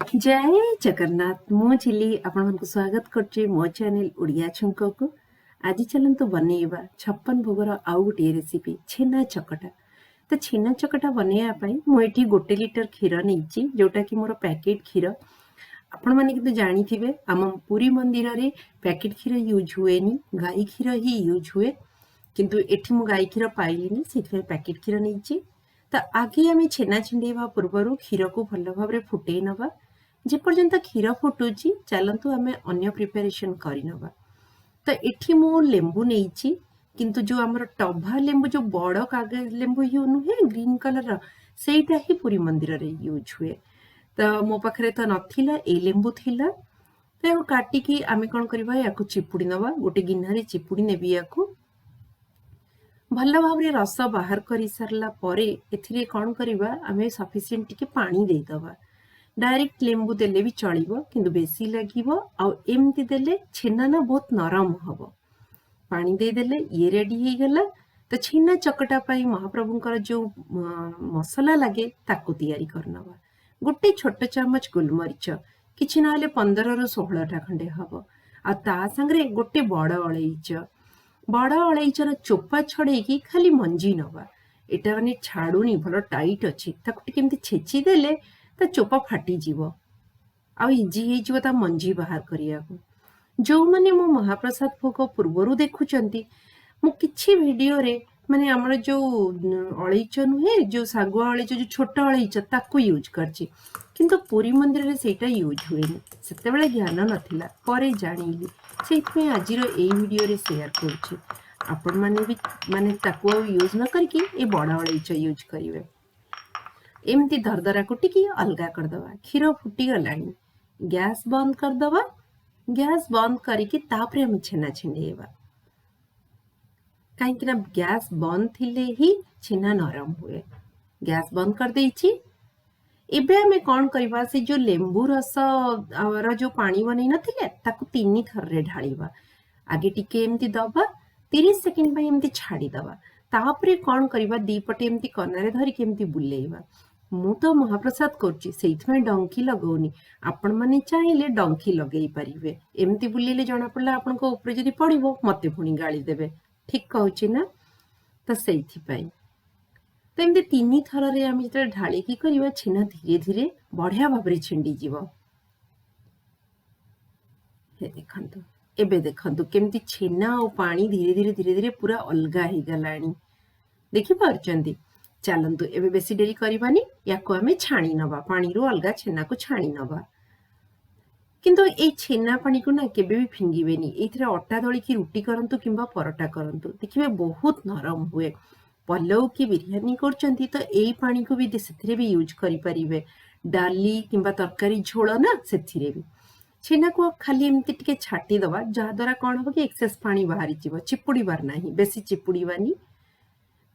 जय जगन्नाथ मो झिली आपण स्वागत करछि मो चैनल उड़िया छुंक को। आज चलतु बनैबा 56 भोगर आउ गोटे रेसिपी छेना चकटा। तो छेना चकटा बनैया पई मो एठी 1 लिटर क्षीर नैछि जोटा कि मोर पैकेट क्षीर। आपण माने किंतु जानि थिबे आम पुरी मंदिर रे पैकेट क्षीर यूज हुएनी, गाई क्षीर ही यूज हुए, किंतु एठी मो गाई क्षीर पाइलिनी सेथि पैकेट क्षीर नैछि। तो आगे आम छेना छिंडेवा पूर्व क्षीर को भल भाव फुटई नवा। जेपर्यंत क्षीर फुटुची चलतु आम अन्य प्रिपेरेसन करनवा। तो एठी मो लेंबू नैछि, किंतु जो आमर टभा लेंबू जो बड़ कागज लेंबू यू नुहे ग्रीन कलर सेटा ही पूरी मंदिर रे यूज हुए। तो मो पाखरे तो नथिला ए लेंबू थिला। तो काटिकी आम कौन करवा या चिपुड़ी नवा। गोटे गिन्हारे चिपुड़ी नेबी या भल भाव रस बाहर कर सारा पर ए कौन करवा आम सफिसीएंट टिके पानी देदवा। डायरेक्ट लेंबू देले भी चलिबो किंतु बेसी लागिबो आ एमती देले छेना ना बहुत नरम हबो। पानी दे देले ये रेडी हो गला। तो छेना चकटा पाई महाप्रभुंकर जो मसला लगे ताकू तैयारी करनवा। गोटे छोट चामच गोलमरीच किछि ना 15 रु 16 खंडे हबो। आ ता संगरे गोटे बड़ अळैचर चोपा छड़ेकी खाली मंजी नवा। एटा माने छाड़ुनी भल टाइट अच्छी ताकू केमती छेची देले ता चोपा फाटी जीवो आ इजी हे जीवो ता मंजी बाहर करिया को। जो माने मो महाप्रसाद भोग पूर्वरु देखुचंती मु किछि वीडियो रे माने हमर जो अळैच नुहे जो सागुआ अळैच जो छोट अळैच ताकू यूज करछि, किंतु पुरी मंदिर रे सेटा यूज हुएनी। सेते बेले ज्ञान नथिला परे जानिली सेथमे आजिरो ए वीडियो रे शेयर करछि। आपण माने भी माने ताकू यूज न करके ए बड़ अळैच यूज करिवे। एमती दरदरा कुटिकी अलगा करदवा। क्षीर फुटी गलानी गैस बंद करदवा। गैस बंद करिकी तापरे हम छेना छिंडेवा। कहीं ना गैस बंद थिले ही छेना नरम हुए। गैस बंद कर देइछि। एबे हमें कौन करवा से जो लेंबू रस और जो पानी बनै नथिले ताकू 3 थर रे ढाळीबा। आगे टिके एमती दबा 30 सेकंड पे एमती छाड़ी दबा। तापरे कौन करवा दीपटे एमती कनारे धरी के एमती बुलेइबा। मु तो महाप्रसाद करछि सेइथमे डंकी लगौनी। आपण माने चाहिले डंकी लगेई परिबे। एमती बुलेले जणा पड़ला आपण को ऊपर जदी पड़िबो मते पुणी गाली देबे। ठीक कहउछि ना। तो सेइथि पई तो एमती 3 थर रे हम जते ढाळी की करबा छेना धीरे धीरे बढ़िया भाबरे छिंडी जीवो। हे देखंतु एबे देखंतु केमती छेना और पानी धीरे धीरे पूरा अलगा ही गलानी। देखि पारचंदी। चलतु एबे बेसी डेरी करबानी याको आमे छाणी नवा। पानी रो अलगा छेना को छाणी नवा। किंतु ए छेना पानी को ना केबे भी फिंगीबेनी। एथिरे अटा दळी की रुटी करंतु किंबा परोटा करंतु देखिबे बहुत नरम हुए। पलौ की बिरयानी करचंती तो एई पानी को भी सेथिरे भी यूज करि परिबे। डाली किंबा तरकारी झोल ना सेथिरे भी छेना को खाली एमती टिके छाटी दवा जहा द्वारा कोन हो कि एक्सेस पानी बाहरी जीवो। चिपुड़ी बार नाही बेसी चिपुड़ीबानी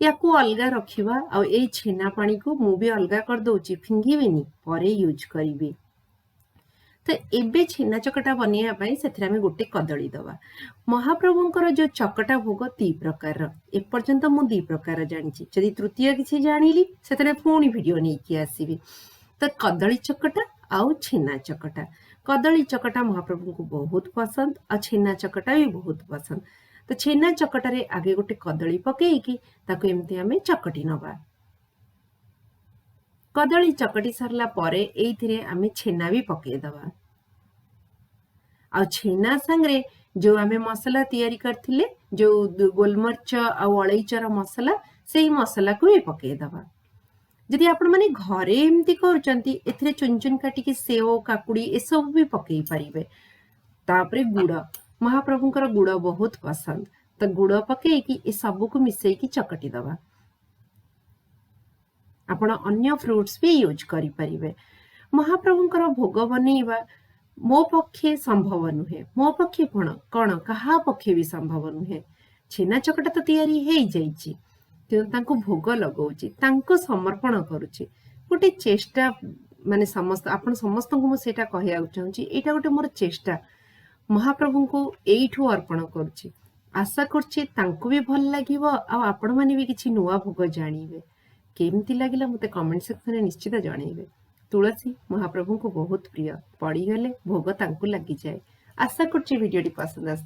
याकू अलगा रखिबा। आ ए छेना पानी को मु भी अलगा कर दोची फिंगीबेनी परे यूज करिबे। तो एबे छेना चकटा बनिया पाई सेथरे में गोटे कदली दवा। महाप्रभुंकर जो चकटा भोग 3 प्रकार ए पर्यंत मु 2 प्रकार जानिछि। जदि तृतीय किछि जानिली सेथरे पुणी वीडियो नै कि आसीबी। तो कदली चकटा आउ छेना चकटा। कदली चकटा महाप्रभु को बहुत पसंद आ छेना चकटा भी बहुत पसंद। तो छेना चकटा रे आगे गोटे कदली पकेइकी ताको एमती आमे चकटी नवा। कदली चकटी सरला परे एइथिरे आमे छेना भी पकेइ दवा। आ छेना संगरे जो आमे मसला तैयारी करथिले जो गोलमर्च आ अळैचर मसला सेही मसला को भी पकेइ दवा। जदि आपण माने घरे एमती करचंती एथिरे चुन चुन काटी के सेव काकुड़ी ए सब भी पकेइ परिबे। तापरे गुड़ महाप्रभुंकर गुड़ बहुत पसंद। तो गुड़ पके कि ए सब को मिसई की चकटी दवा। आपण अन्य फ्रूट्स भी यूज करि परिबे। महाप्रभुंकर भोग बनैबा मो पक्षे संभव नुहे। मो पक्षे कोन कहा पक्षे भी संभव नुहे। छेना चकटा तो तैयारी हेई जाईची तो तांको भोग लगौची तांको समर्पण करूची। गोटे चेष्टा माने समस्त आपण समस्त को मु सेटा कहया चाहूची। एटा गोटे मोर चेष्टा महाप्रभु को एइठू अर्पण करूची। आशा करछि तांको भी भल लागिवो आ आपण माने भी किछि नुवा भोग जानिबे। केमती लागिला मते कमेंट सेक्शन रे निश्चित जणाइबे। तुलसी महाप्रभु को बहुत प्रिय, पड़ीगले भोग तांकु लगी जाए। आशा करछि वीडियोटी पसंद आस